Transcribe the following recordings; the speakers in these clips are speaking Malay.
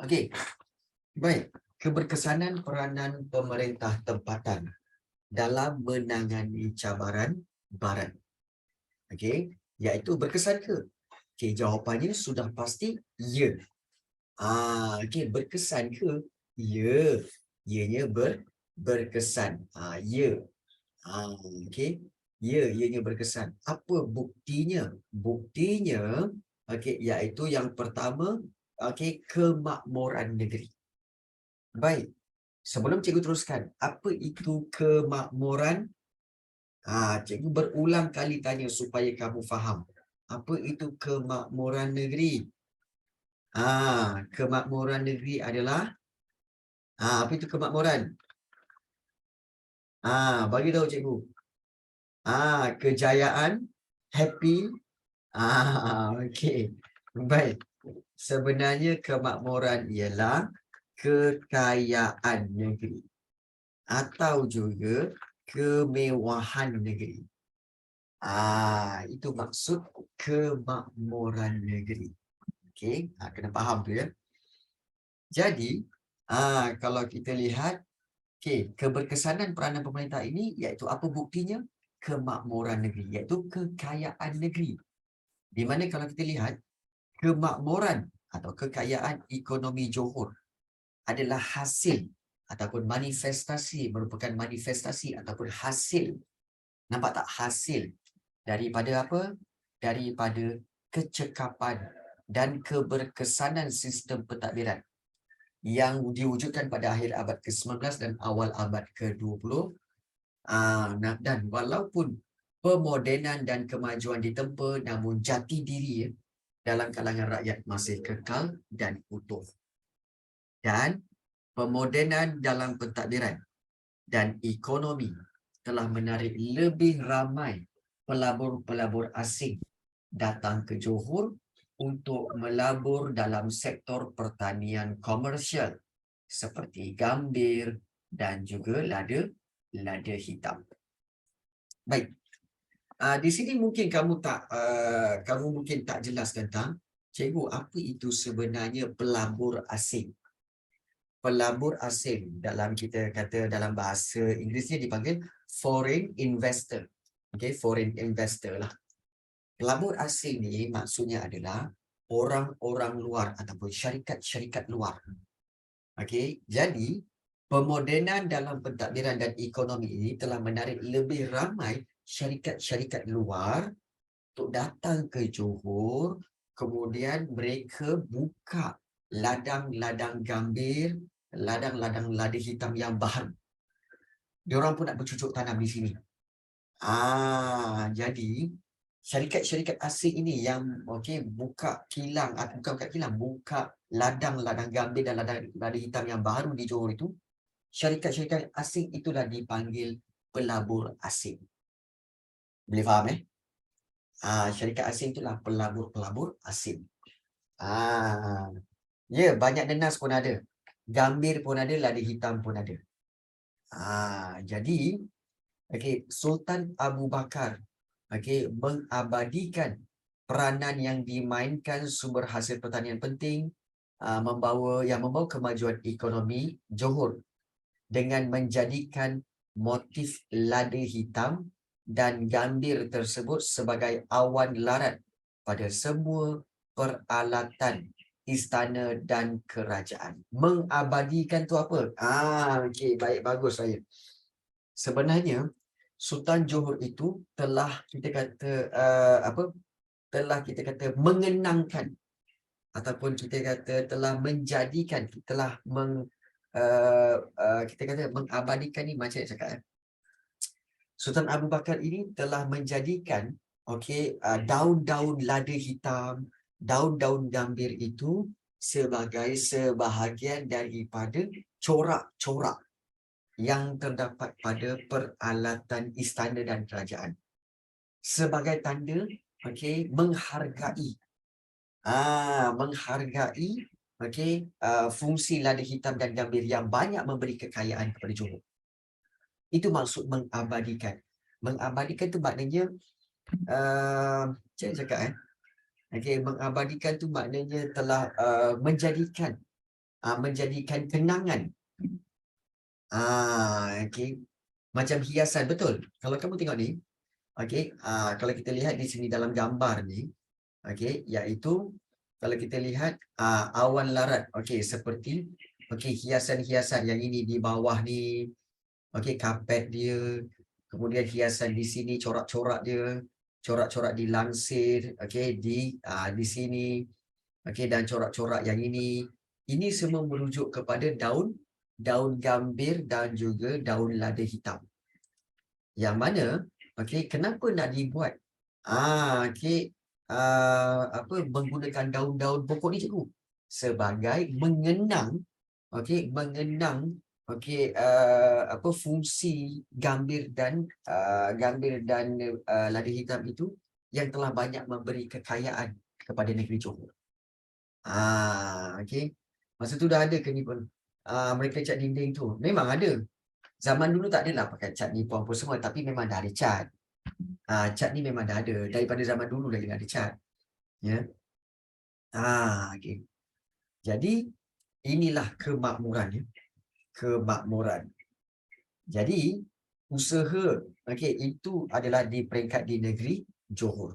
Okey, baik. Keberkesanan peranan pemerintah tempatan dalam menangani cabaran baran. Okey, iaitu berkesan ke? Okey, jawapannya sudah pasti ya. Okey, berkesan ke? Ya. Ianya berkesan. Ya. Okey. Ya, ianya berkesan. Apa buktinya? Buktinya, okey, iaitu yang pertama, okey, kemakmuran negeri. Baik. Sebelum cikgu teruskan, apa itu kemakmuran? Cikgu berulang kali tanya supaya kamu faham. Apa itu kemakmuran negeri? Kemakmuran negeri adalah, apa itu kemakmuran? Bagi tahu cikgu. Kejayaan, happy. Okey. Baik. Sebenarnya kemakmuran ialah kekayaan negeri atau juga kemewahan negeri. Itu maksud kemakmuran negeri. Okey, kena faham tu ya. Jadi, kalau kita lihat, okey, keberkesanan peranan pemerintah ini iaitu apa buktinya? Kemakmuran negeri, iaitu kekayaan negeri. Di mana kalau kita lihat, kemakmuran atau kekayaan ekonomi Johor adalah hasil ataupun manifestasi, merupakan manifestasi ataupun hasil. Nampak tak? Hasil daripada apa? Daripada kecekapan dan keberkesanan sistem pentadbiran yang diwujudkan pada akhir abad ke-19 dan awal abad ke-20. Dan walaupun pemodenan dan kemajuan ditempa, namun jati diri dalam kalangan rakyat masih kekal dan utuh. Dan pemodenan dalam pentadbiran dan ekonomi telah menarik lebih ramai pelabur-pelabur asing datang ke Johor untuk melabur dalam sektor pertanian komersial seperti gambir dan juga lada hitam. Baik. Di sini mungkin kamu mungkin tak jelas tentang, cikgu, apa itu sebenarnya pelabur asing? Pelabur asing dalam kita kata dalam bahasa Inggerisnya dipanggil foreign investor. Okay, foreign investor lah. Pelabur asing ni maksudnya adalah orang-orang luar ataupun syarikat-syarikat luar. Okey, jadi pemodenan dalam pentadbiran dan ekonomi ini telah menarik lebih ramai syarikat-syarikat luar untuk datang ke Johor, kemudian mereka buka ladang-ladang gambir, ladang-ladang lada hitam yang baru. Diorang pun nak bercucuk tanam di sini. Jadi syarikat-syarikat asing ini yang buka kilang, bukan kilang, buka ladang-ladang gambir dan ladang lada hitam yang baru di Johor itu, syarikat-syarikat asing itulah dipanggil pelabur asing. Boleh faham syarikat asing itulah pelabur-pelabur asing. Banyak nenas pun ada. Gambir pun ada, lada hitam pun ada. Jadi, Sultan Abu Bakar mengabadikan peranan yang dimainkan sumber hasil pertanian penting, membawa kemajuan ekonomi Johor dengan menjadikan motif lada hitam dan gambir tersebut sebagai awan larat pada semua peralatan istana dan kerajaan. Mengabadikan tu apa? Baik, bagus saya. Sebenarnya Sultan Johor itu telah kita kata mengenangkan ataupun kita kata telah menjadikan, telah kita kata mengabadikan ni macam nak cakap Sultan Abu Bakar ini telah menjadikan daun-daun lada hitam, daun-daun gambir itu sebagai sebahagian daripada corak-corak yang terdapat pada peralatan istana dan kerajaan sebagai tanda menghargai fungsi lada hitam dan gambir yang banyak memberi kekayaan kepada Johor. Itu maksud mengabadikan. Mengabadikan tu maknanya saya cakap mengabadikan tu maknanya telah menjadikan menjadikan kenangan. Okey. Macam hiasan, betul. Kalau kamu tengok ni, okey, kalau kita lihat di sini dalam gambar ni, okey, iaitu kalau kita lihat awan larat, okey, seperti okey hiasan-hiasan yang ini di bawah ni, okey, kapet dia, kemudian hiasan di sini, corak-corak dia, corak-corak di lansir, okey, di sini, okey, dan corak-corak yang ini semua merujuk kepada daun gambir dan juga daun lada hitam. Yang mana, okey, kenapa nak dibuat okey, menggunakan daun-daun pokok ni, cikgu? Sebagai mengenang, okey, okey, fungsi gambir dan lada hitam itu yang telah banyak memberi kekayaan kepada negeri Johor. Okey. Masa tu dah ada ke ni pun? Mereka cat dinding tu. Memang ada. Zaman dulu tak adalah pakai cat nippon apa semua, tapi memang dah ada cat. Cat ni memang dah ada. Daripada zaman dulu lagi dah ada cat. Ya. Okey. Jadi, inilah kemakmuran. Ya. Kemakmuran. Jadi, usaha okey, itu adalah di peringkat di negeri Johor.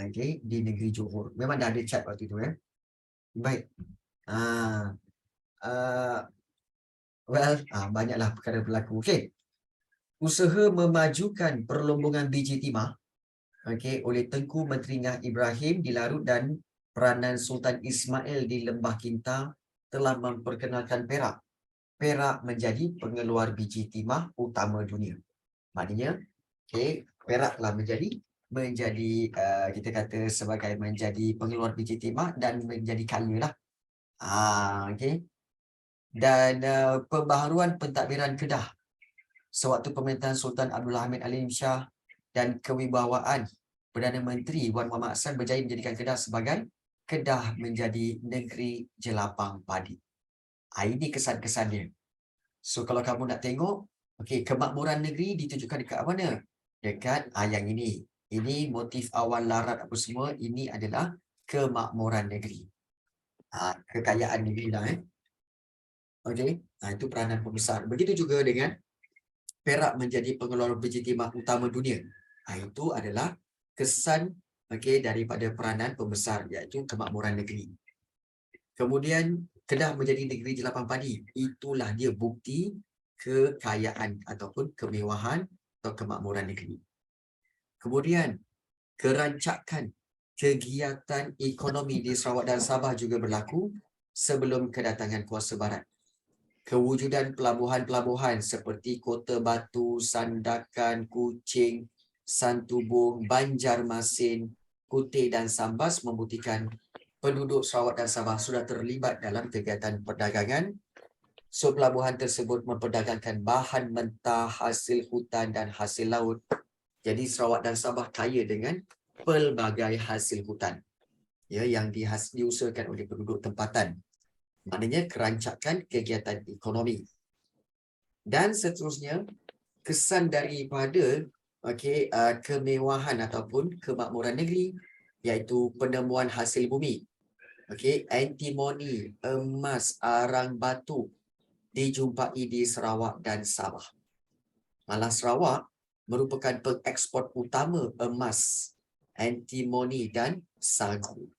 Okey, di negeri Johor. Memang dah ada cat waktu tu, ya. Baik. Banyaklah perkara berlaku. Okey. Usaha memajukan perlombongan biji timah, okey, oleh Tengku Menteri Ngah Ibrahim di Larut dan peranan Sultan Ismail di Lembah Kinta telah memperkenalkan Perak. Perak menjadi pengeluar biji timah utama dunia. Maknanya, okey, Perak telah menjadi kita kata sebagai menjadi pengeluar biji timah dan menjadi kaya lah. Okey. Dan pembaharuan pentadbiran Kedah sewaktu pemerintahan Sultan Abdul Hamid Alim Shah dan kewibawaan Perdana Menteri Wan Muhammad Hassan berjaya menjadikan Kedah sebagai Kedah menjadi negeri jelapang padi. Ini kesan-kesan dia. So kalau kamu nak tengok, okey, kemakmuran negeri ditujukan dekat mana? Dekat yang ini. Ini motif awan larat apa semua, ini adalah kemakmuran negeri. Kekayaan negeri lah. Okey, itu peranan pembesar. Begitu juga dengan Perak menjadi pengeluar biji timah utama dunia. Itu adalah kesan, okey, daripada peranan pembesar, iaitu kemakmuran negeri. Kemudian Kedah menjadi negeri jelapang padi. Itulah dia bukti kekayaan ataupun kemewahan atau kemakmuran negeri. Kemudian kerancakan kegiatan ekonomi di Sarawak dan Sabah juga berlaku sebelum kedatangan kuasa barat. Kewujudan pelabuhan-pelabuhan seperti Kota Batu, Sandakan, Kuching, Santubong, Banjarmasin, Kuteh dan Sambas membuktikan penduduk Sarawak dan Sabah sudah terlibat dalam kegiatan perdagangan. So, pelabuhan tersebut memperdagangkan bahan mentah, hasil hutan dan hasil laut. Jadi, Sarawak dan Sabah kaya dengan pelbagai hasil hutan, ya, yang diusahakan oleh penduduk tempatan. Maknanya kerancakan kegiatan ekonomi. Dan seterusnya, kesan daripada kemewahan ataupun kemakmuran negeri, iaitu penemuan hasil bumi. Antimoni, emas, arang batu dijumpai di Sarawak dan Sabah. Malah Sarawak merupakan pengeksport utama emas, antimoni dan sagu.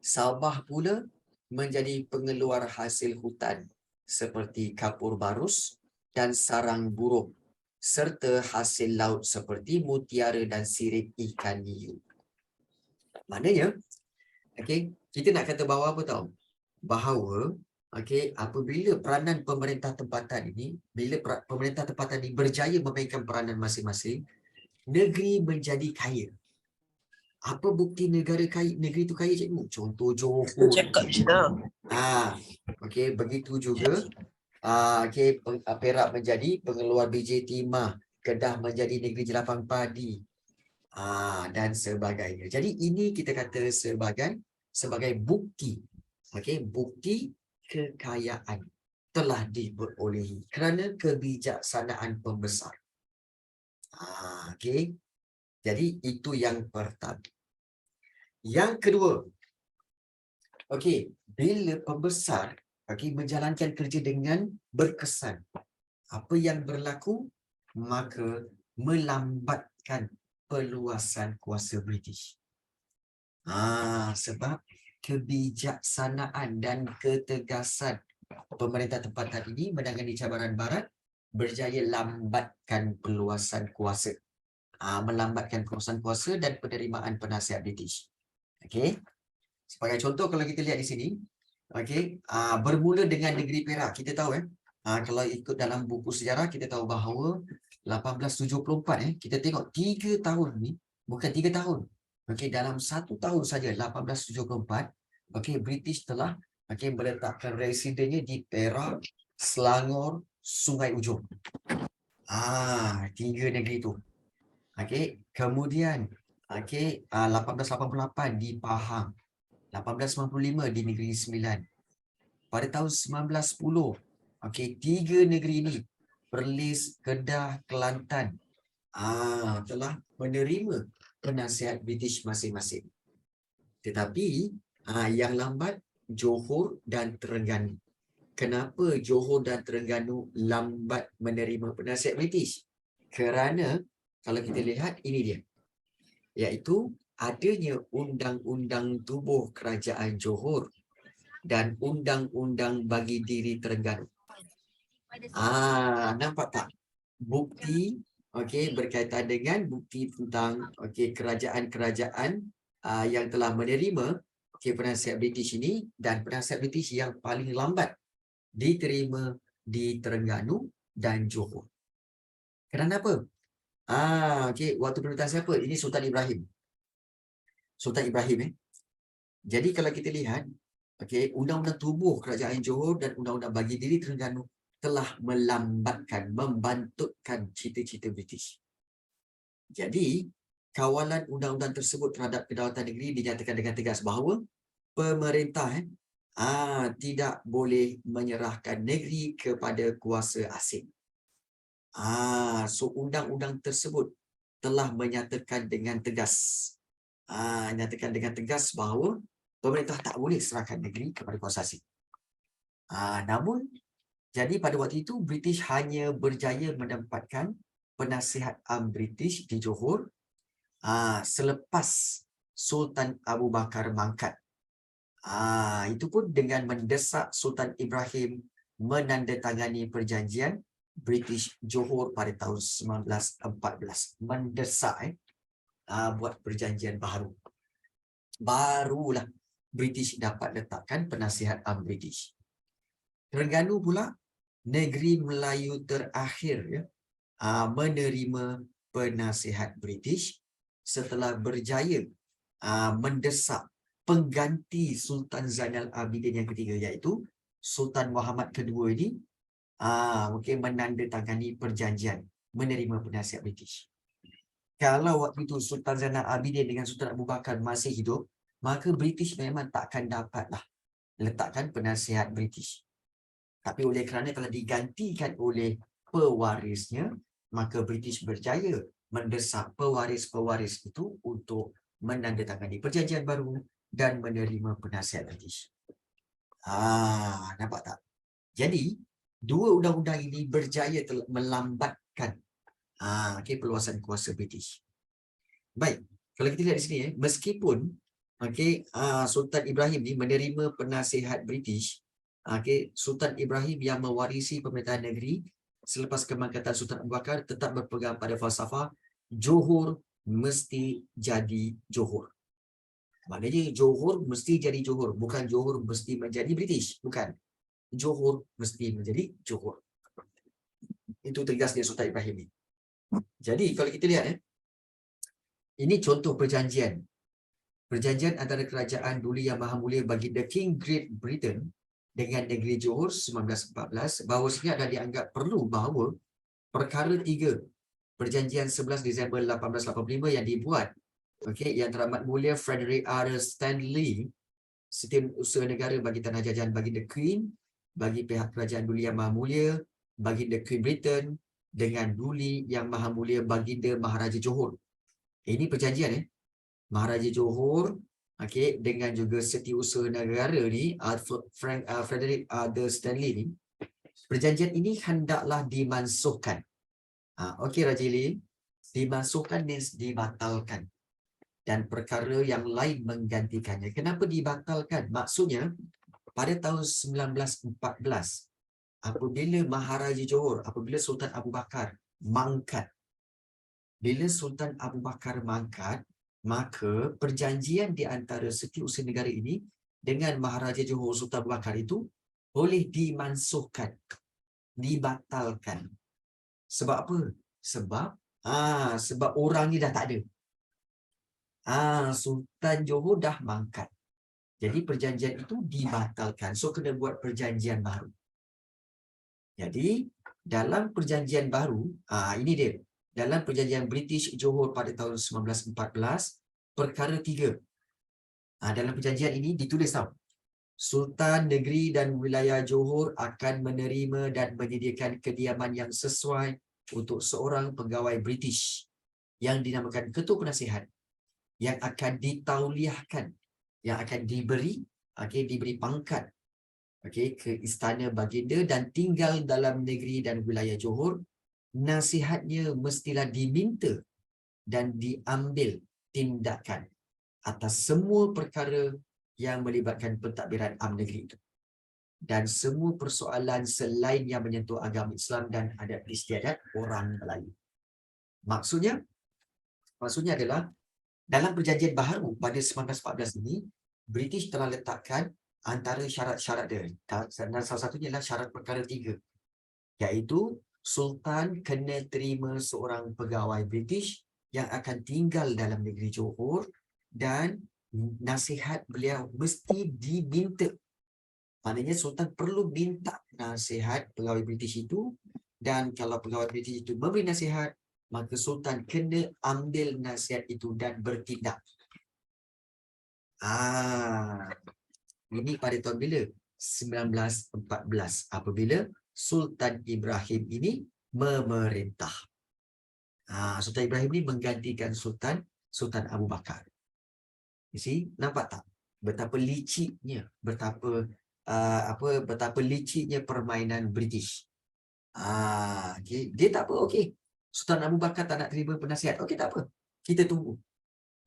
Sabah pula menjadi pengeluar hasil hutan seperti kapur barus dan sarang burung, serta hasil laut seperti mutiara dan sirip ikan hiu. Maknanya, kita nak kata bahawa apa tahu? Bahawa apabila peranan pemerintah tempatan ini, bila pemerintah tempatan ini berjaya memainkan peranan masing-masing, negeri menjadi kaya. Apa bukti negeri itu kaya, cikgu? Contoh Johor. Begitu juga Perak menjadi pengeluar biji timah, Kedah menjadi negeri jelapang padi, dan sebagainya. Jadi ini kita kata sebagai bukti, bukti kekayaan telah diperolehi kerana kebijaksanaan pembesar. Jadi itu yang pertama. Yang kedua, bila pembesar menjalankan kerja dengan berkesan, apa yang berlaku? Maka melambatkan perluasan kuasa British. Sebab kebijaksanaan dan ketegasan pemerintah tempatan ini menangani cabaran barat berjaya lambatkan perluasan kuasa. Melambatkan perluasan kuasa dan penerimaan penasihat British. Okey. Sebagai contoh, kalau kita lihat di sini, okey, bermula dengan negeri Perak. Kita tahu kalau ikut dalam buku sejarah, kita tahu bahawa 1874 kita tengok 3 tahun ni, bukan 3 tahun. Okey, dalam 1 tahun saja 1874, okey, British telah meletakkan residennya di Perak, Selangor, Sungai Ujong. 3 negeri tu. Okey, kemudian 1888 di Pahang, 1895 di Negeri Sembilan. Pada tahun 1910, 3 negeri ini, Perlis, Kedah, Kelantan, telah menerima penasihat British masing-masing. Tetapi yang lambat Johor dan Terengganu. Kenapa Johor dan Terengganu lambat menerima penasihat British? Kerana kalau kita lihat, ini dia, iaitu adanya Undang-Undang Tubuh Kerajaan Johor dan Undang-Undang Bagi Diri Terengganu. Nampak tak? Bukti berkaitan dengan bukti tentang kerajaan-kerajaan yang telah menerima penasihat British ini, dan penasihat British yang paling lambat diterima di Terengganu dan Johor. Kenapa? Waktu pemerintahan siapa? Ini Sultan Ibrahim. Sultan Ibrahim. Jadi kalau kita lihat, Undang-Undang Tubuh Kerajaan Johor dan Undang-Undang Bagi Diri Terengganu telah melambatkan, membantutkan cita-cita British. Jadi, kawalan undang-undang tersebut terhadap kedaulatan negeri dinyatakan dengan tegas bahawa pemerintah tidak boleh menyerahkan negeri kepada kuasa asing. So undang-undang tersebut telah menyatakan dengan tegas, bahawa pemerintah tak boleh serahkan negeri kepada kuasa asing. Namun, jadi pada waktu itu British hanya berjaya menempatkan penasihat British di Johor selepas Sultan Abu Bakar mangkat. Itu pun dengan mendesak Sultan Ibrahim menandatangani perjanjian British Johor pada tahun 1914. Mendesak buat perjanjian baru. Barulah British dapat letakkan penasihat British. Terengganu pula negeri Melayu terakhir menerima penasihat British setelah berjaya mendesak pengganti Sultan Zainal Abidin yang ketiga, iaitu Sultan Muhammad kedua ini menandatangani perjanjian menerima penasihat British. Kalau waktu itu Sultan Zainal Abidin dengan Sultan Abu Bakar masih hidup, maka British memang takkan dapatlah letakkan penasihat British. Tapi oleh kerana telah digantikan oleh pewarisnya, maka British berjaya mendesak pewaris-pewaris itu untuk menandatangani perjanjian baru dan menerima penasihat British. Nampak tak? Jadi, dua undang-undang ini berjaya melambatkan perluasan kuasa British. Baik, kalau kita lihat di sini, meskipun Sultan Ibrahim ni menerima penasihat British, Sultan Ibrahim yang mewarisi pemerintahan negeri selepas kemangkatan Sultan Abu Bakar tetap berpegang pada falsafah Johor mesti jadi Johor. Maknanya Johor mesti jadi Johor, bukan Johor mesti menjadi British, bukan. Johor mesti menjadi Johor. Itu tegasnya Sultan Ibrahim ni. Jadi kalau kita lihat ini contoh perjanjian. Perjanjian antara kerajaan Duli Yang Maha Mulia Baginda King Great Britain dengan negeri Johor 1914, bahawasanya adalah dianggap perlu bahawa perkara 3 perjanjian 11 Disember 1885 yang dibuat yang teramat mulia Frederick R. Stanley, Setiausaha Negara bagi Tanah Jajahan Baginda Queen, bagi pihak kerajaan Duli Yang Maha Mulia Baginda Queen Britain dengan Duli Yang Maha Mulia Baginda Maharaja Johor. Ini perjanjian Maharaja Johor okey, dengan juga setiausaha negara ni, Frederick the Stanley ni, perjanjian ini hendaklah dimansuhkan. Okey Raja Lee, dimansuhkan means dibatalkan dan perkara yang lain menggantikannya. Kenapa dibatalkan? Maksudnya pada tahun 1914 apabila Maharaja Johor, apabila Sultan Abu Bakar mangkat, bila Sultan Abu Bakar mangkat, maka perjanjian di antara setiausaha negara ini dengan Maharaja Johor Sultan Abu Bakar itu boleh dimansuhkan, dibatalkan. Sebab apa? Sebab orang ni dah tak ada. Sultan Johor dah mangkat. Jadi perjanjian itu dibatalkan. So kena buat perjanjian baru. Jadi dalam perjanjian baru, ini dia. Dalam perjanjian British Johor pada tahun 1914, perkara 3. Dalam perjanjian ini ditulis tau. Sultan Negeri dan Wilayah Johor akan menerima dan menyediakan kediaman yang sesuai untuk seorang pegawai British yang dinamakan Ketua Penasihat yang akan ditauliahkan, yang akan diberi pangkat ke Istana Baginda dan tinggal dalam negeri dan wilayah Johor. Nasihatnya mestilah diminta dan diambil tindakan atas semua perkara yang melibatkan pentadbiran am negeri itu dan semua persoalan selain yang menyentuh agama Islam dan adat istiadat orang Melayu. Maksudnya adalah dalam perjanjian baharu pada 1914 ini, British telah letakkan antara syarat-syarat dia. Dan salah satunya adalah syarat perkara 3, iaitu Sultan kena terima seorang pegawai British yang akan tinggal dalam negeri Johor dan nasihat beliau mesti diminta. Maknanya Sultan perlu minta nasihat pegawai British itu, dan kalau pegawai British itu memberi nasihat, maka Sultan kena ambil nasihat itu dan bertindak. Ini pada tahun bila? 1914. Apabila Sultan Ibrahim ini memerintah. Sultan Ibrahim ini menggantikan Sultan Abu Bakar. You see? Nampak tak? Betapa liciknya, betapa liciknya permainan British. Okay. Dia tak apa, okey. Sultan Abu Bakar tak nak terima penasihat. Okey, tak apa. Kita tunggu.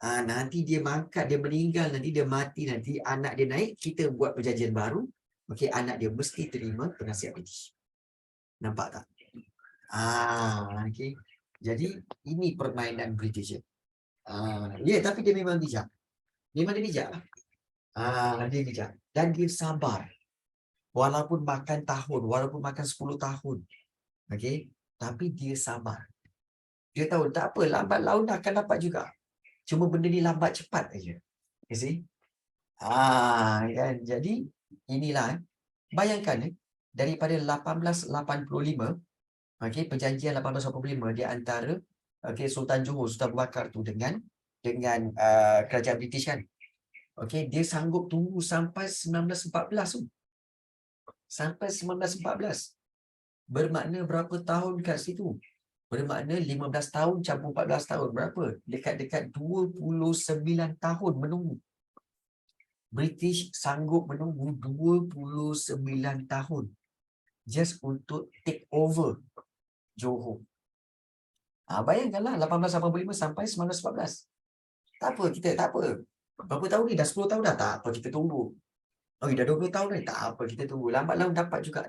Nanti dia mangkat, dia meninggal, nanti dia mati, nanti anak dia naik, kita buat perjanjian baru. Okey, anak dia mesti terima penasihat British. Nampak tak? Okey. Jadi ini permainan British. Tapi dia memang bijak. Memang dia bijak. Dia bijak. Dan dia sabar. Walaupun makan tahun, walaupun makan 10 tahun. Okey, tapi dia sabar. Dia tahu tak apa, lambat laun akan dapat juga. Cuma benda ni lambat cepat aja. You see? Kan? Jadi inilah bayangkan daripada 1885, okey, perjanjian 1885 di antara Sultan Johor, Sultan Abu Bakar tu dengan kerajaan British kan. Okey, dia sanggup tunggu sampai 1914 tu. Sampai 1914. Bermakna berapa tahun kat situ? Bermakna 15 tahun campur 14 tahun. Berapa? Dekat-dekat 29 tahun menunggu. British sanggup menunggu 29 tahun just untuk take over Johor. Bayangkanlah 1885 sampai 1914. Tak apa, kita tak apa. Berapa tahun ni? Dah 10 tahun dah? Tak apa, kita tunggu. Dah 20 tahun ni? Tak apa, kita tunggu. Lambat laun dapat juga.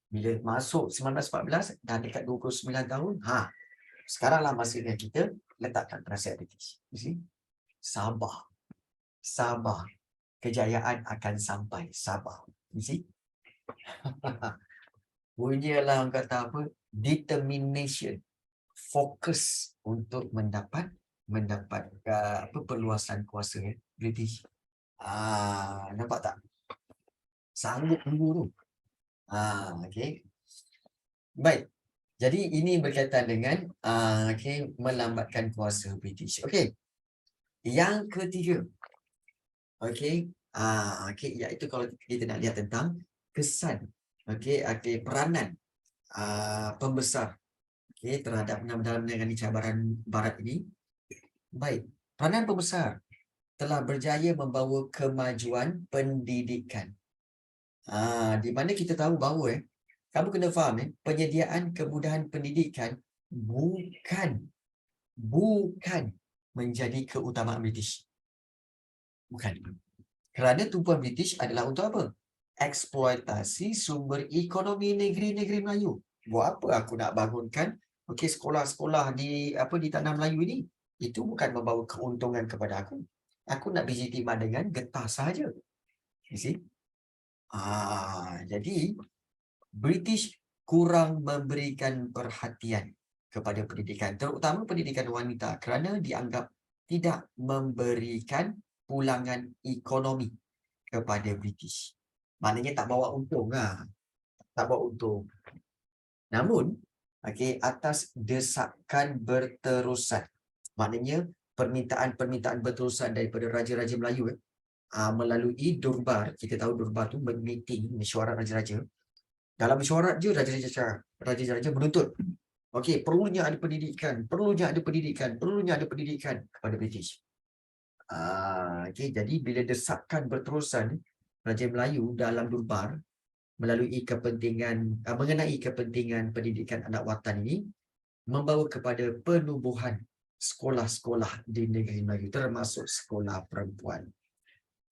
Bila masuk 1914, dah dekat 29 tahun, sekaranglah masanya kita letakkan penasihat British. You see? Sabar. Sabar. Kejayaan akan sampai. Sabar. You see? Punyalah orang kata apa? Determination. Fokus untuk mendapat perluasan kuasa British. Nampak tak? Sanggup tunggu tu. Okey. Baik. Jadi ini berkaitan dengan melambatkan kuasa British. Okey. Yang ketiga. Okey. Iaitu kalau kita nak lihat tentang kesan peranan pembesar terhadap dalam menangani cabaran barat ini. Baik. Peranan pembesar telah berjaya membawa kemajuan pendidikan. Di mana kita tahu bahawa kamu kena faham penyediaan kemudahan pendidikan bukan menjadi keutamaan British. Bukan. Kerana tumpuan British adalah untuk apa? Eksploitasi sumber ekonomi negeri-negeri Melayu. Buat apa aku nak bangunkan sekolah-sekolah di tanah Melayu ini? Itu bukan membawa keuntungan kepada aku. Aku nak biji timah dengan getah sahaja. You see? Jadi British kurang memberikan perhatian kepada pendidikan, terutama pendidikan wanita, kerana dianggap tidak memberikan pulangan ekonomi kepada British. Maknanya tak bawa untung lah. Tak bawa untung. Namun, atas desakan berterusan, maknanya permintaan-permintaan berterusan daripada raja-raja Melayu melalui Durbar. Kita tahu Durbar tu meeting mesyuarat raja-raja. Dalam mesyuarat je raja-raja menuntut perlunya ada pendidikan, perlunya ada pendidikan kepada British. Jadi bila desakan berterusan Raja Melayu dalam Durbar melalui mengenai kepentingan pendidikan anak watan ini, membawa kepada penubuhan sekolah-sekolah di negeri Melayu, termasuk sekolah perempuan.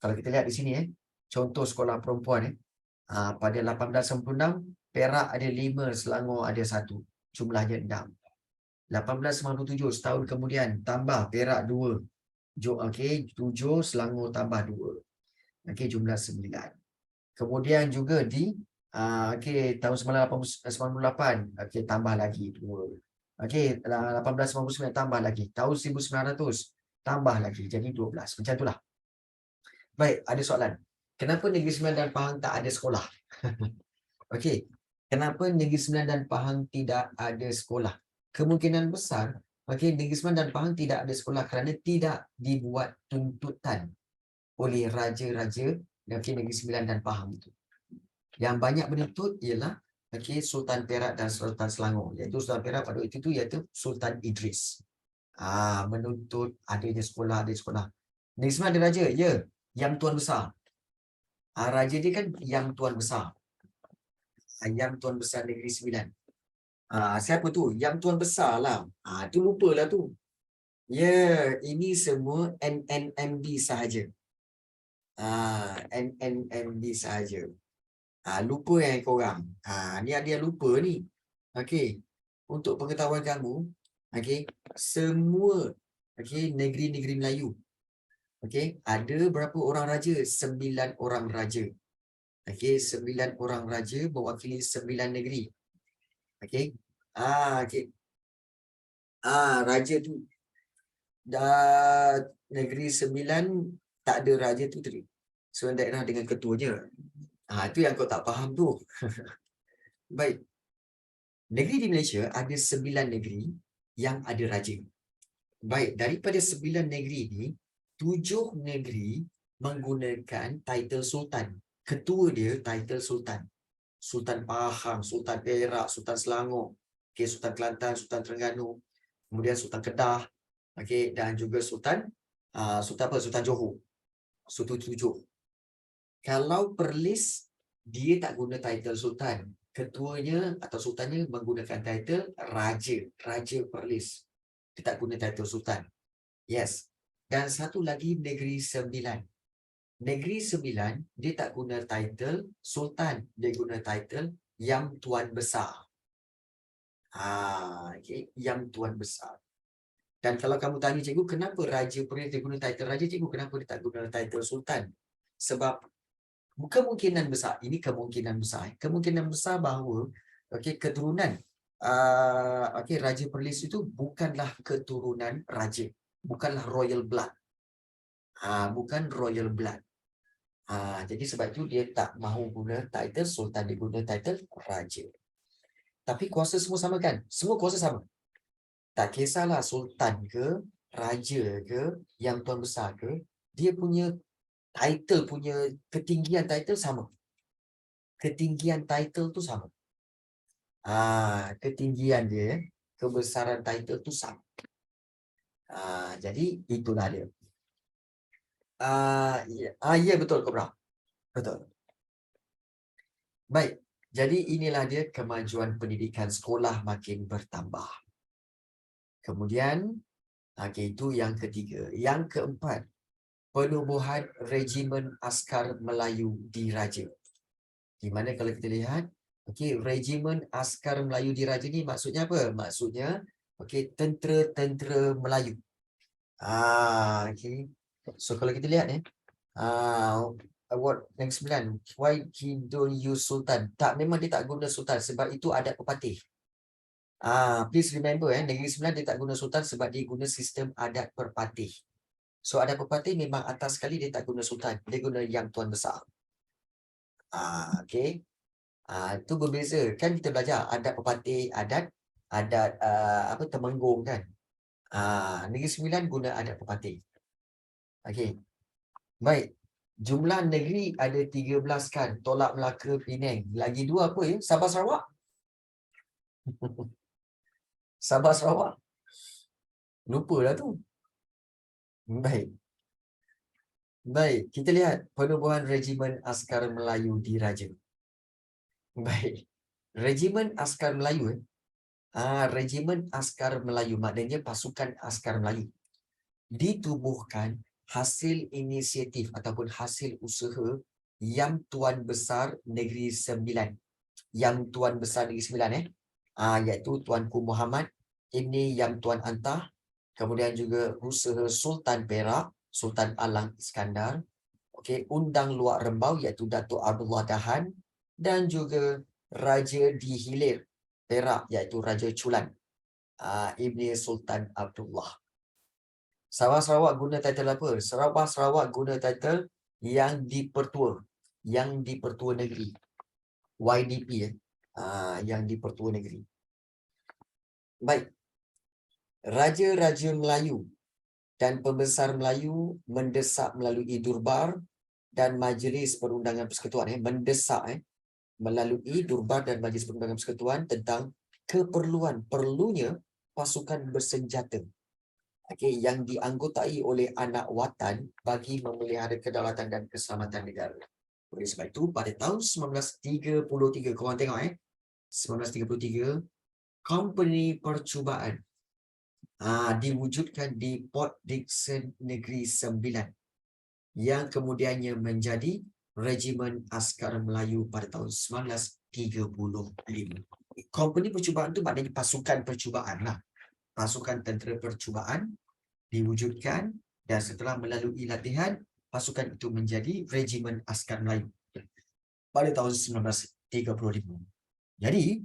Kalau kita lihat di sini contoh sekolah perempuan pada 1896 Perak ada 5, Selangor ada 1, jumlahnya 6. 1897 setahun kemudian tambah Perak 2, 7, Selangor tambah 2, jumlah 9. Kemudian juga di tahun 1998 tambah lagi 2. 1899 tambah lagi, tahun 1900 tambah lagi, jadi 12. Macam itulah. Baik, ada soalan. Kenapa Negeri Sembilan dan Pahang tak ada sekolah? Kenapa Negeri Sembilan dan Pahang tidak ada sekolah? Kemungkinan besar Negeri Sembilan dan Pahang tidak ada sekolah kerana tidak dibuat tuntutan oleh raja-raja Negeri Sembilan dan Pahang itu. Yang banyak menuntut ialah Sultan Perak dan Sultan Selangor, iaitu Sultan Perak pada waktu itu iaitu Sultan Idris. Menuntut adanya sekolah, ada sekolah. Negeri Sembilan ada raja, ya, Yang Tuan Besar. Raja dia kan Yang Tuan Besar. Yang Tuan Besar Negeri Sembilan. Siapa tu? Yang Tuan Besar lah. Tu lupalah tu. Ya, ini semua NNMB sahaja. NNMB sahaja. Lupa yang korang. Ni ada yang lupa ni. Untuk pengetahuan kamu, semua negeri-negeri Melayu. Ada berapa orang raja? 9 orang raja. 9 orang raja mewakili 9 negeri. Raja tu negeri 9 tak ada raja tu tadi. So daerah dengan ketuanya. Itu yang kau tak faham tu. Baik. Negeri di Malaysia ada 9 negeri yang ada raja. Baik, daripada 9 negeri ni, 7 negeri menggunakan title Sultan. Ketua dia title Sultan. Sultan Pahang, Sultan Perak, Sultan Selangor, Sultan Kelantan, Sultan Terengganu, kemudian Sultan Kedah, dan juga Sultan Johor. Sultan 7. Kalau Perlis, dia tak guna title Sultan. Ketuanya atau Sultannya menggunakan title Raja. Raja Perlis. Dia tak guna title Sultan. Yes. Dan satu lagi Negeri Sembilan. Negeri Sembilan, dia tak guna title Sultan. Dia guna title Yang Tuan Besar. Yang Tuan Besar. Dan kalau kamu tanya cikgu, kenapa Raja Perlis dia guna title Raja, cikgu, kenapa dia tak guna title Sultan? Sebab kemungkinan besar, ini kemungkinan besar bahawa keturunan Raja Perlis itu bukanlah keturunan raja, bukanlah royal blood. Bukan royal blood. Jadi sebab itu dia tak mahu guna title Sultan, dia guna title Raja. Tapi kuasa semua sama kan? Semua kuasa sama. Tak kisahlah Sultan ke, Raja ke, Yang Tuan Besar ke, dia punya title, punya ketinggian title sama. Ketinggian title tu sama. Ketinggian dia, kebesaran title tu sama. Jadi itulah dia. Ya betul Kobra. Betul. Baik. Jadi inilah dia kemajuan pendidikan sekolah makin bertambah. Kemudian, itu yang ketiga. Yang keempat, penubuhan regimen askar Melayu diraja. Di mana kalau kita lihat, regimen askar Melayu diraja ni maksudnya apa? Maksudnya, tentera-tentera Melayu. So kalau kita lihat award yang 9, why he don't use sultan? Tak, memang dia tak guna sultan sebab itu adat pepatih. Please remember Negeri Sembilan dia tak guna sultan sebab dia guna sistem adat perpatih. So adat perpatih memang atas sekali dia tak guna sultan, dia guna yang tuan besar. Itu berbeza. Kan kita belajar adat pepatih, adat Temenggung kan. Negeri Sembilan guna adat pepatih. Okey. Baik. Jumlah negeri ada 13 kan. Tolak Melaka, Penang. Lagi 2 apa ya? Sabah Sarawak. Sabah Sarawak. Lupa lah tu. Baik. Baik, kita lihat penubuhan regimen askar Melayu diraja. Baik. Regimen askar Melayu regimen askar Melayu maknanya pasukan askar Melayu ditubuhkan hasil inisiatif ataupun hasil usaha Yang Tuan Besar Negeri Sembilan. Yang Tuan Besar Negeri Sembilan iaitu Tuanku Muhammad, ini Yang Tuan Antah, kemudian juga usaha Sultan Perak, Sultan Alang Iskandar, Undang Luar Rembau iaitu Datuk Abdullah Dahan, dan juga Raja di Hilir Perak iaitu Raja Chulan, Ibni Sultan Abdullah. Sabah Sarawak guna title apa? Sarawak guna title Yang Dipertua. Yang Dipertua Negeri. YDP Yang Dipertua Negeri. Baik. Raja-Raja Melayu dan Pembesar Melayu mendesak melalui Durbar dan Majlis Perundangan Persekutuan mendesak melalui Durbar dan Majlis Perundangan Persekutuan tentang perlunya pasukan bersenjata yang dianggotai oleh anak watan bagi memelihara kedaulatan dan keselamatan negara. Oleh sebab itu, pada tahun 1933, korang tengok 1933, Kompeni Percubaan diwujudkan di Port Dickson Negeri Sembilan yang kemudiannya menjadi Regimen Askar Melayu pada tahun 1935. Kompeni Percubaan itu maknanya pasukan percubaan lah. Pasukan tentera percubaan diwujudkan dan setelah melalui latihan, pasukan itu menjadi Regimen Askar Melayu pada tahun 1935. Jadi,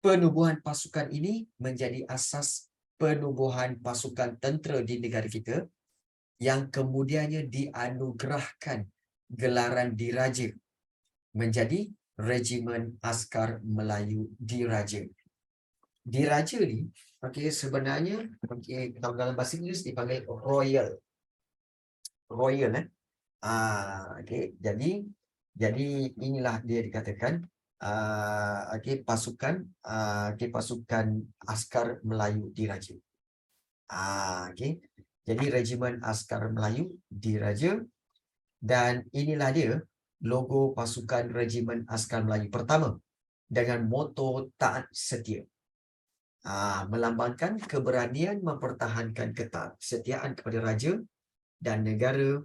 penubuhan pasukan ini menjadi asas penubuhan pasukan tentera di negara kita yang kemudiannya dianugerahkan gelaran diraja menjadi Regimen Askar Melayu Diraja. Diraja ni sebenarnya dalam bahasa Inggeris dipanggil royal. Jadi inilah dia dikatakan pasukan askar Melayu Diraja. Jadi Regimen Askar Melayu Diraja, dan inilah dia logo pasukan Regimen Askar Melayu pertama dengan moto taat setia. Melambangkan keberanian mempertahankan kesetiaan kepada raja dan negara,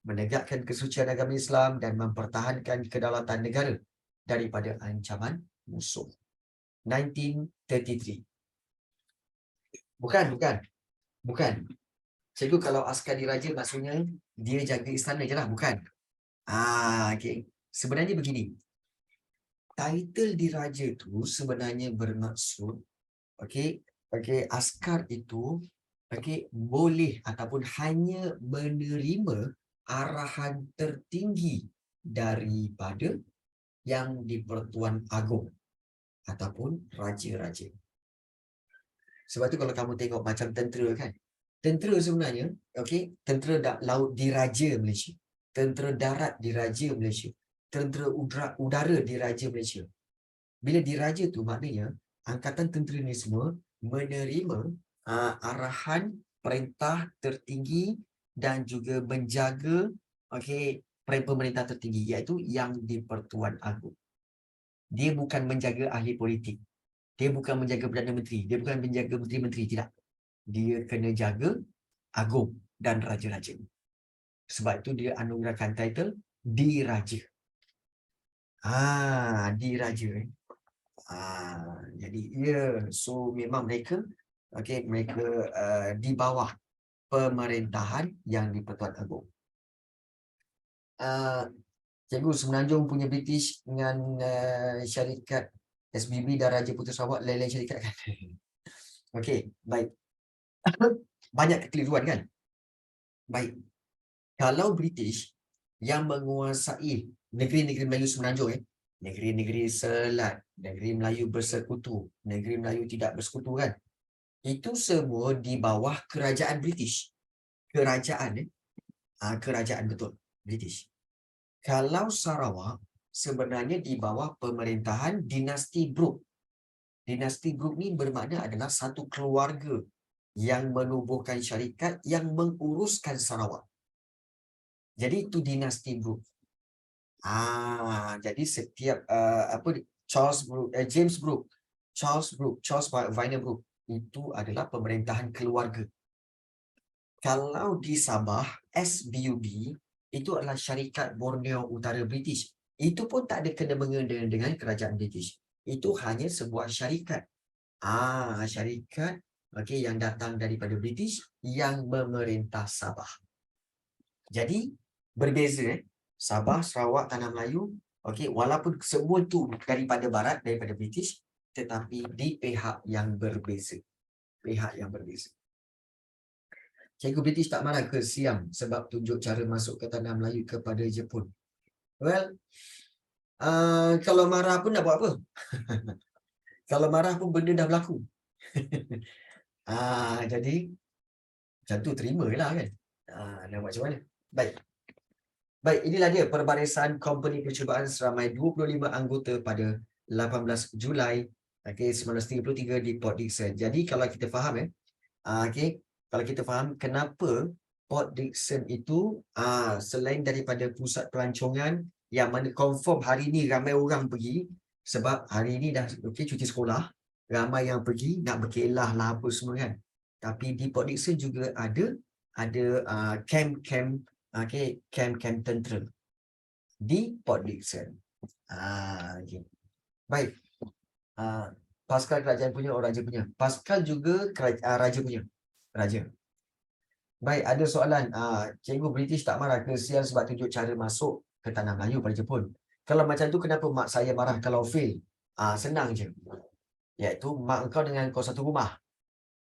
menegakkan kesucian agama Islam dan mempertahankan kedaulatan negara daripada ancaman musuh. 1933. Bukan. Cikgu, kalau askar diraja maksudnya dia jaga istana je lah, bukan. Sebenarnya begini. Title diraja tu sebenarnya bermaksud askar itu boleh ataupun hanya menerima arahan tertinggi daripada Yang di-Pertuan Agong ataupun raja-raja. Sebab tu kalau kamu tengok macam tentera kan, tentera sebenarnya tentera laut diraja Malaysia, tentera darat diraja Malaysia, tentera udara diraja Malaysia. Bila diraja tu maknanya angkatan tentera ni semua menerima arahan perintah tertinggi dan juga menjaga pemerintah tertinggi, iaitu Yang di-Pertuan Agong. Dia bukan menjaga ahli politik. Dia bukan menjaga Perdana Menteri. Dia bukan menjaga menteri-menteri. Tidak. Dia kena jaga Agong dan Raja-Raja. Sebab itu dia anugerahkan title Diraja. Diraja. Jadi so memang mereka mereka di bawah pemerintahan Yang di-Pertuan Agong. Cikgu, Semenanjung punya British dengan syarikat SBB dan Raja Putra Sarawak lain-lain syarikat kan? Okey, baik. Banyak kekeliruan kan? Baik. Kalau British yang menguasai negeri-negeri Melayu Semenanjung, negeri-negeri Selat, negeri Melayu bersekutu, negeri Melayu tidak bersekutu kan? Itu semua di bawah kerajaan British. Kerajaan, kerajaan betul, British. Kalau Sarawak sebenarnya di bawah pemerintahan dinasti Brooke. Dinasti Brooke ni bermakna adalah satu keluarga yang menubuhkan syarikat yang menguruskan Sarawak. Jadi itu dinasti Brooke. Jadi setiap James Brooke, Charles Viner Brooke itu adalah pemerintahan keluarga. Kalau di Sabah, SBUB itu adalah syarikat Borneo Utara British. Itu pun tak ada kena-mengena dengan kerajaan British. Itu hanya sebuah syarikat. Syarikat yang datang daripada British yang memerintah Sabah. Jadi berbeza Sabah, Sarawak, Tanah Melayu, walaupun semua itu daripada barat, daripada British, tetapi di pihak yang berbeza. Pihak yang berbeza. Cikgu British tak marah ke Siam sebab tunjuk cara masuk ke Tanah Melayu kepada Jepun? Well, kalau marah pun nak buat apa? Kalau marah pun benda dah berlaku. Jadi, macam tu terimalah kan. Nak buat macam mana? Baik, inilah dia perbarisan Company Percubaan seramai 25 anggota pada 18 Julai 1933 di Port Dickson. Jadi, kalau kita faham kalau kita faham kenapa Port Dickson itu selain daripada pusat pelancongan yang mana confirm hari ni ramai orang pergi, sebab hari ni dah cuti sekolah, ramai yang pergi nak berkelah lah apa semua kan. Tapi di Port Dickson juga ada camp tentera di Port Dickson. Baik. Pascal kerajaan punya, raja punya. Pascal juga raja punya. Raja. Baik, ada soalan. Cikgu British tak marah ke Siam sebab tunjuk cara masuk ke Tanah Melayu pada Jepun? Kalau macam tu, kenapa mak saya marah kalau fail? Senang je. Iaitu mak kau dengan kau satu rumah.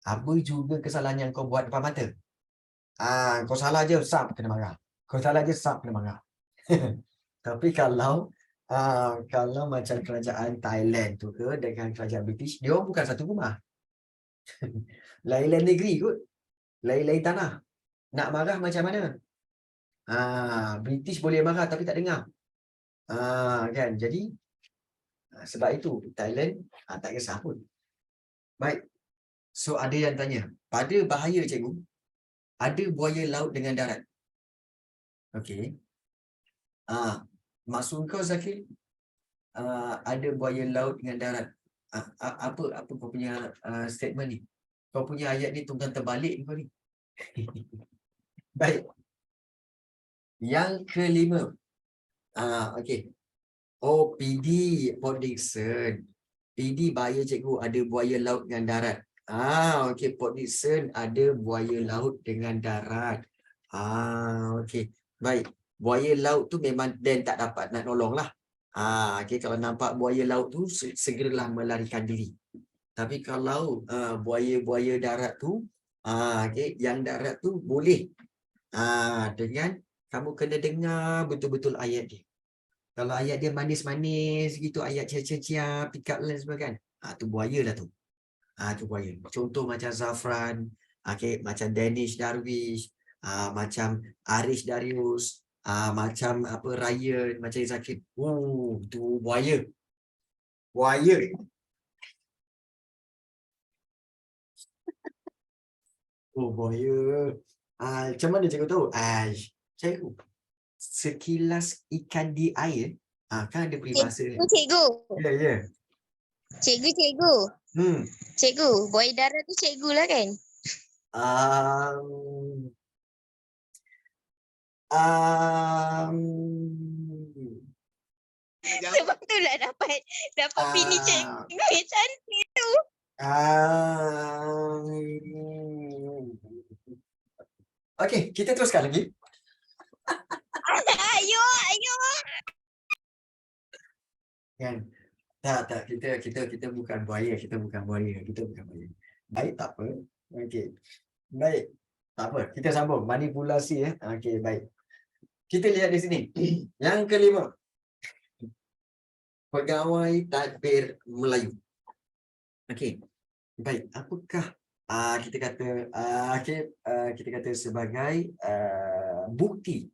Apa juga kesalahan yang kau buat depan mata? Kau salah je, sap kena marah. Kau salah je, sap kena marah. Tapi kalau macam kerajaan Thailand tu ke dengan kerajaan British, dia orang bukan satu rumah. Lain-lain negeri kot. Lain-lain tanah. Nak marah macam mana? British boleh marah tapi tak dengar. Kan? Jadi sebab itu Thailand tak kisah pun. Baik. So ada yang tanya, pada bahaya cikgu, ada buaya laut dengan darat. Okey. Maksud kau Zakir, ada buaya laut dengan darat. Apa kau punya statement ni? Kau punya ayat ni tunggang terbalik kau ni. Baik. Yang kelima. Okey. PD Port Dickson. PD bahaya cikgu, ada buaya laut dengan darat. Okey, Port Dickson ada buaya laut dengan darat. Okey. Baik. Buaya laut tu memang Dan tak dapat nak nolong lah. Okey, kalau nampak buaya laut tu segeralah melarikan diri. Tapi kalau buaya-buaya darat tu, yang darat tu boleh dengan kamu kena dengar betul-betul ayat dia. Kalau ayat dia manis-manis gitu, ayat cia-cia, pick up line semua kan, tu buaya lah tu. Tu buaya. Contoh macam Zafran, macam Danish Darwish, macam Arish Darius, macam Ryan, macam Zakir. Tu buaya. Buaya. Buaya. Macam mana cikgu tahu? Cikgu, sekilas ikan di air, kan ada peribahasa ni. Cikgu. Ya, ya. Cikgu. Hmm. Cikgu, buaya darat tu cikgu lah kan? Um, um, Sebab tu lah dapat pilih Ah. cikgu yang cantik tu. Okey, kita teruskan lagi. Ayo. Kan? Tak, kita bukan buaya, kita bukan buaya. Baik, tak apa. Okey. Baik. Tak apa, kita sambung manipulasi ya. Okey, baik. Kita lihat di sini. Yang kelima. Pegawai tadbir Melayu. Okey. Baik, apakah kita kata kita kata sebagai bukti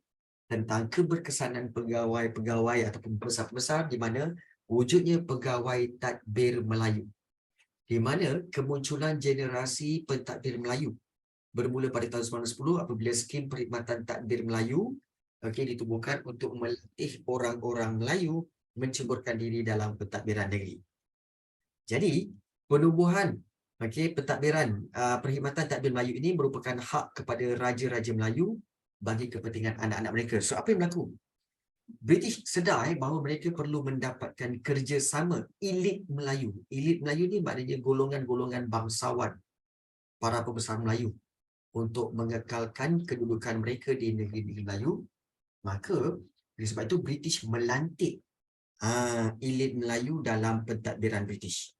tentang keberkesanan pegawai-pegawai ataupun besar-besar di mana wujudnya pegawai tadbir Melayu. Di mana kemunculan generasi pentadbir Melayu bermula pada tahun 1910 apabila skim perkhidmatan tadbir Melayu ditubuhkan untuk melatih orang-orang Melayu menceburkan diri dalam pentadbiran negeri. Jadi, penubuhan pentadbiran perkhidmatan tadbir Melayu ini merupakan hak kepada raja-raja Melayu bagi kepentingan anak-anak mereka. So, apa yang berlaku? British sedar bahawa mereka perlu mendapatkan kerjasama elit Melayu. Elit Melayu ni maknanya golongan-golongan bangsawan, para pembesar Melayu untuk mengekalkan kedudukan mereka di negeri-negeri Melayu. Maka, oleh sebab itu British melantik elit Melayu dalam pentadbiran British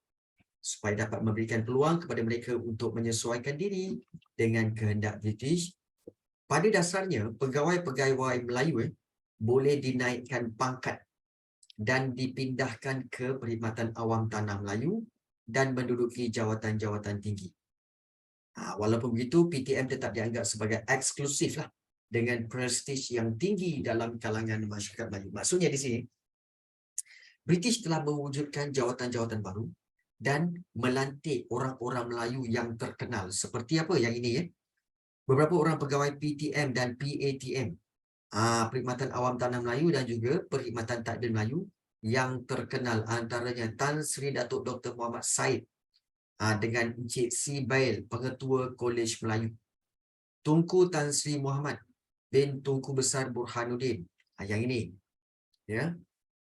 supaya dapat memberikan peluang kepada mereka untuk menyesuaikan diri dengan kehendak British. Pada dasarnya, pegawai-pegawai Melayu boleh dinaikkan pangkat dan dipindahkan ke Perkhidmatan Awam Tanah Melayu dan menduduki jawatan-jawatan tinggi. Walaupun begitu, PTM tetap dianggap sebagai eksklusif lah dengan prestige yang tinggi dalam kalangan masyarakat Melayu. Maksudnya di sini, British telah mewujudkan jawatan-jawatan baru dan melantik orang-orang Melayu yang terkenal. Seperti apa yang ini ya? Beberapa orang pegawai PTM dan PATM, Perkhidmatan Awam Tanah Melayu dan juga Perkhidmatan Tadbir Melayu yang terkenal antaranya Tan Sri Datuk Dr. Muhammad Said dengan Encik Si Bail, Pengetua Kolej Melayu. Tunku Tan Sri Muhammad bin Tunku Besar Burhanuddin. Yang ini. Ya.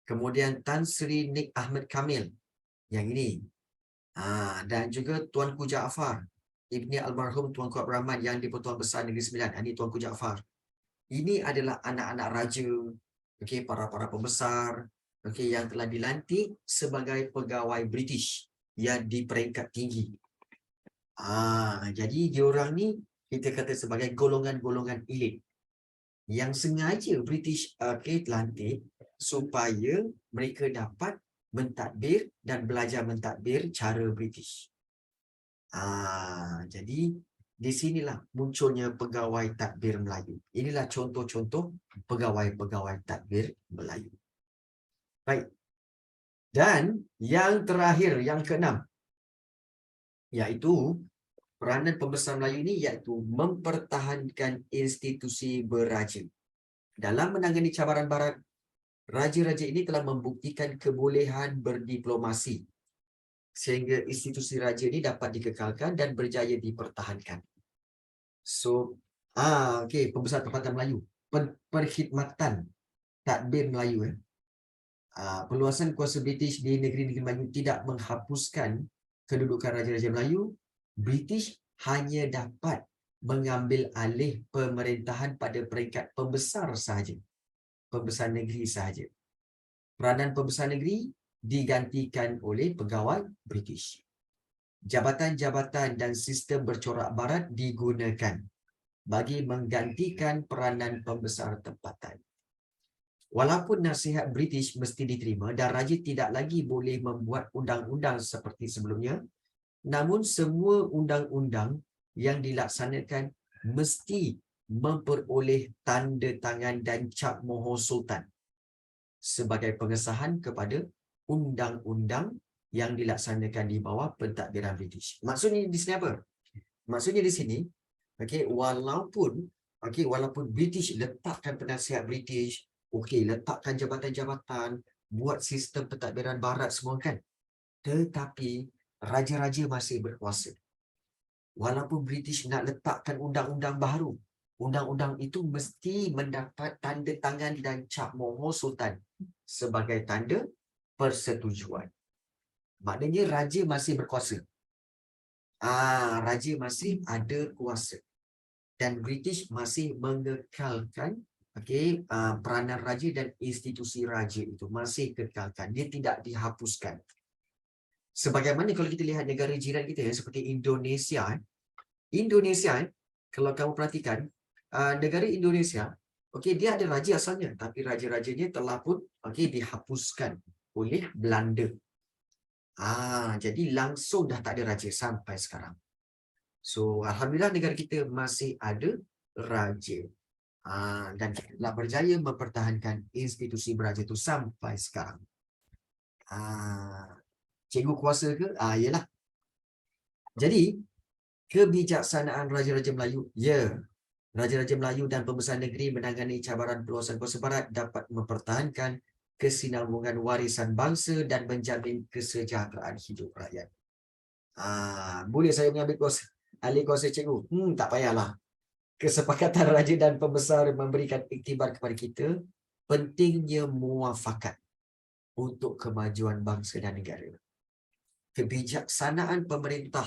Kemudian Tan Sri Nik Ahmad Kamil. Yang ini. Dan juga Tuanku Jaafar, Ibni Almarhum Tuanku Abdul Rahman yang di-Pertuan Besar Negeri Sembilan. Ini Tuanku Jaafar. Ini adalah anak-anak raja, para pembesar, yang telah dilantik sebagai pegawai British yang di peringkat tinggi. Jadi diorang ni kita kata sebagai golongan-golongan elit yang sengaja British lantik supaya mereka dapat mentadbir dan belajar mentadbir cara British. Jadi di sinilah munculnya pegawai tadbir Melayu. Inilah contoh-contoh pegawai-pegawai tadbir Melayu. Baik. Dan yang terakhir, yang keenam, iaitu peranan pembesar Melayu ini iaitu mempertahankan institusi beraja. Dalam menangani cabaran barat, raja-raja ini telah membuktikan kebolehan berdiplomasi sehingga institusi raja ini dapat dikekalkan dan berjaya dipertahankan. So, pembesar tempatan Melayu, perkhidmatan tadbir Melayu, peluasan kuasa British di negeri-negeri Melayu tidak menghapuskan kedudukan raja-raja Melayu. British hanya dapat mengambil alih pemerintahan pada peringkat pembesar sahaja, pembesar negeri sahaja. Peranan pembesar negeri digantikan oleh pegawai British. Jabatan-jabatan dan sistem bercorak barat digunakan bagi menggantikan peranan pembesar tempatan. Walaupun nasihat British mesti diterima dan raja tidak lagi boleh membuat undang-undang seperti sebelumnya, namun semua undang-undang yang dilaksanakan mesti memperoleh tanda tangan dan cap mohon Sultan sebagai pengesahan kepada undang-undang yang dilaksanakan di bawah pentadbiran British. Maksudnya di sini apa? Maksudnya di sini, okey, walaupun British letakkan penasihat British, okey, letakkan jabatan-jabatan, buat sistem pentadbiran barat semua kan. Tetapi raja-raja masih berkuasa. Walaupun British nak letakkan undang-undang baru, undang-undang itu mesti mendapat tanda tangan dan cap mohon sultan sebagai tanda persetujuan. Maknanya raja masih berkuasa. Raja masih ada kuasa. Dan British masih mengekalkan peranan raja dan institusi raja itu masih kekalkan. Dia tidak dihapuskan. Sebagaimana kalau kita lihat negara jiran kita seperti Indonesia. Indonesia, kalau kamu perhatikan, negara Indonesia, dia ada raja asalnya, tapi raja-rajanya telah pun dihapuskan oleh Belanda. Jadi langsung dah tak ada raja sampai sekarang. So, alhamdulillah negara kita masih ada raja. Dan kita telah berjaya mempertahankan institusi beraja itu sampai sekarang. Cikgu kuasa ke? Yalah. Jadi, kebijaksanaan Raja-Raja Melayu, Raja-Raja Melayu dan pembesar negeri menangani cabaran peluasan kuasa barat dapat mempertahankan kesinambungan warisan bangsa dan menjamin kesejahteraan hidup rakyat. Boleh saya mengambil kuasa, alih kuasa cikgu? Tak payahlah. Kesepakatan raja dan pembesar memberikan iktibar kepada kita pentingnya muafakat untuk kemajuan bangsa dan negara. Kebijaksanaan pemerintah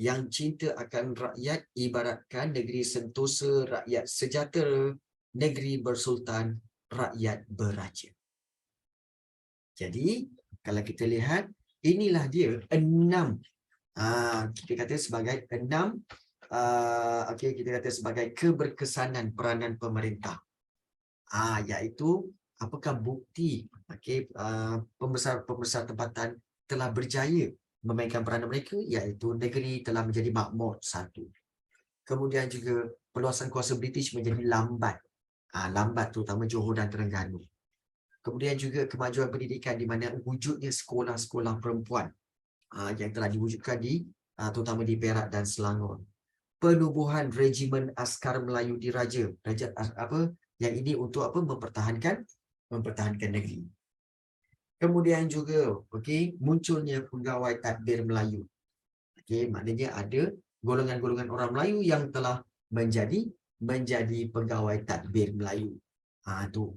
yang cinta akan rakyat ibaratkan negeri sentosa, rakyat sejahtera, negeri bersultan, rakyat beraja. Jadi, kalau kita lihat, inilah dia 6. Kita kata sebagai 6, kita kata sebagai keberkesanan peranan pemerintah. Iaitu, apakah bukti pembesar-pembesar tempatan telah berjaya memainkan peranan mereka, iaitu negeri telah menjadi makmur, 1. Kemudian juga peluasan kuasa British menjadi lambat. Lambat terutama Johor dan Terengganu. Kemudian juga kemajuan pendidikan di mana wujudnya sekolah-sekolah perempuan yang telah diwujudkan terutama di Perak dan Selangor. Penubuhan regimen askar Melayu diraja. Yang ini untuk mempertahankan negeri. Kemudian juga munculnya pegawai tadbir Melayu. Maknanya ada golongan-golongan orang Melayu yang telah menjadi pegawai tadbir Melayu. Tu.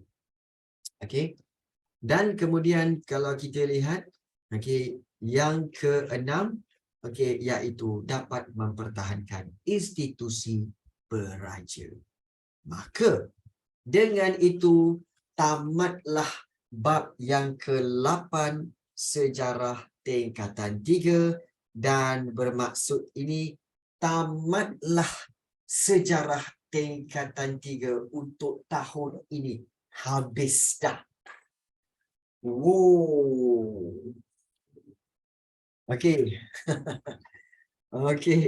Dan kemudian kalau kita lihat yang ke-6 iaitu dapat mempertahankan institusi beraja. Maka dengan itu tamatlah bab yang ke-8 sejarah tingkatan 3 dan bermaksud ini tamatlah sejarah tingkatan 3 untuk tahun ini. Habis dah. Okey. Okey.